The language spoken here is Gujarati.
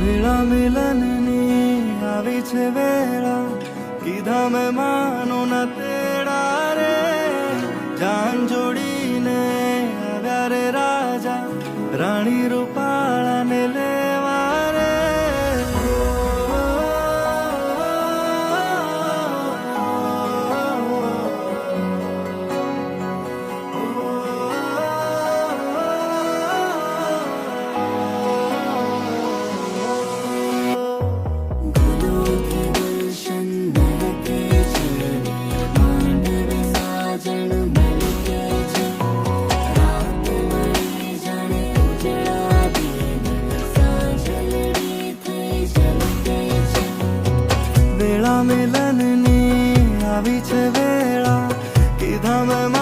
વેળા મિલનની આવી છે વેળા, કીધા મહેમાનો ના તેડા રે. જાન જોડીને આવ્યા રે રાજા, રાણી રૂપાળાને લેવા રે. વેળા મિલનની આવી છે વેળા, કીધા મેં